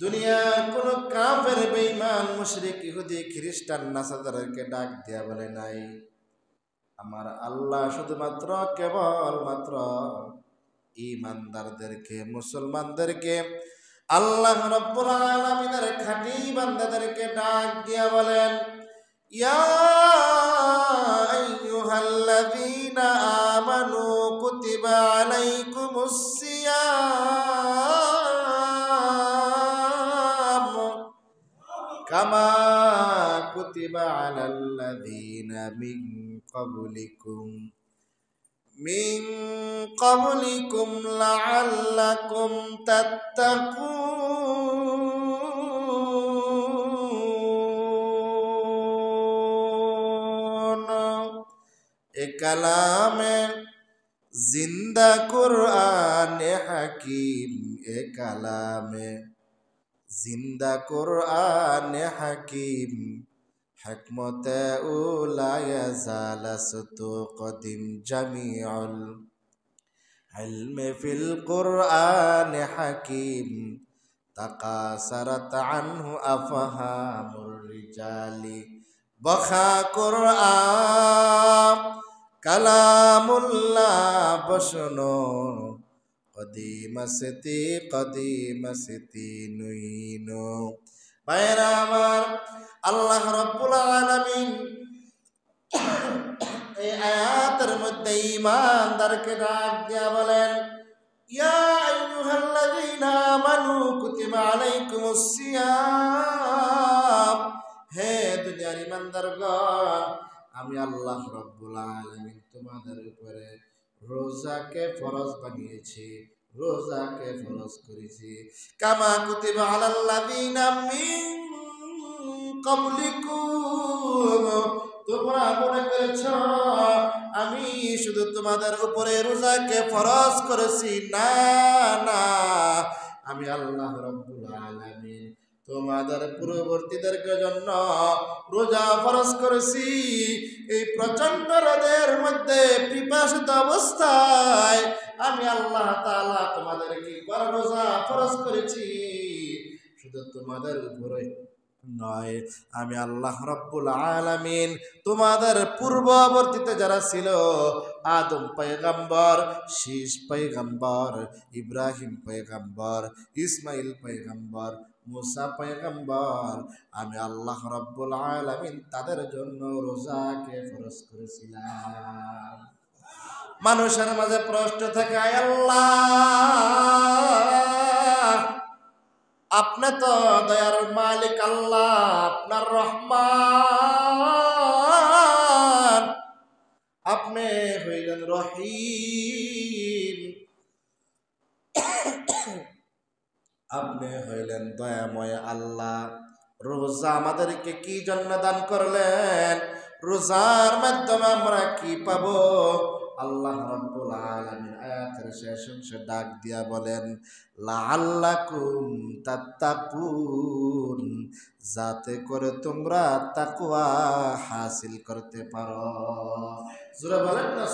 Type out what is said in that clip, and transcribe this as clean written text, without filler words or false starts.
দুনিয়ার কোন কাফের বেঈমান মুশরিক ইহুদি খ্রিস্টান নাসারাদেরকে ডাক দিয়া বলে নাই, আমার আল্লাহ শুধুমাত্র কেবলমাত্র ঈমানদারদেরকে, মুসলমানদেরকে, আল্লাহ রাব্বুল আলামিনের খাঁটি বান্দাদেরকে ডাক দিয়া বলেন, ইয়া আইয়ুহাল্লাযীনা আমানু কুতিবা আলাইকুমুস সিয়াম কামা কুতিবা আলাল্লাযীনা মিন ক্বাবলিকুম লাআল্লাকুম তাত্তাকুন। এ কালামে জিন্দা কুরআনে হাকিম, এ কালামে জিন্দা কুরআনে হাকিম, হিকমতে উলা ইয়াজালাসতু কদিম জামিউল ইলমি ফিল কুরআনে হাকিম তাকাসারাত আনহু আফহামুর রিজালি বখা কুরআন কালামুল্লাহ বসনো কদিমাসতি নুইনো। ভাইরা আমার, আল্লাহ রাব্বুল আলামিন এই আয়াতের মধ্যে ঈমানদারকে ডাক দিয়া বলেন, ইয়া আইয়ুহাল্লাযীনা আমানু কুতিবা আলাইকুমুস সিয়াম। হে দুনিয়ার ঈমানদারগণ, আমি আল্লাহ রাব্বুল আলামিন তোমাদের উপরে রোজাকে ফরজ বানিয়েছি, রোজাকে ফরজ করেছি। কামা কুতিবা আলাল্লাযীনা মিন ক্বাবলিকুম, তোমরা মনে করেছ আমি শুধু তোমাদের উপরে রোজাকে ফরজ করেছি, না না, আমি আল্লাহ রাব্বুল আলামিন তোমাদের পূর্ববর্তীদের জন্য রোজা ফরজ করেছি। এই প্রচন্ড রোদের মধ্যে পিপাসিত অবস্থায় আমি আল্লাহ তাআলা তোমাদেরকে রোজা ফরজ করেছি। শুধু তোমাদের উপরে নয়, আমি আল্লাহ রাব্বুল আলামিন তোমাদের পূর্ববর্তীতে যারা ছিল, আদম পয়গম্বর, শীষ পয়গম্বর, ইব্রাহিম পয়গম্বর, ইসমাইল পয়গম্বর, মুসা পয়গম্বর, আমি আল্লাহ রাব্বুল আলামিন তাদের জন্য রোজাকে ফরজ করেছিলাম। মানুষের মাঝে প্রশ্ন থাকে, আয় আল্লাহ, আপনি তো দয়ার মালিক, আল্লাহ আপনার রহমান, আপনি হইলেন রহিম, আপনি হইলেন দয়াময় আল্লাহ। রোজা আমাদেরকে কি জন্য দান করলেন? রোজার মাধ্যমে আমরা কি পাবো? আল্লাহ রাব্বুল আলামিন আয়াতের শেষ অংশে ডাক দিয়া বলেন, লাআল্লাকুম তাত্তাকুন, যাতে করে তোমরা তাকওয়া হাসিল করতে পারো। জোরে বলেন না।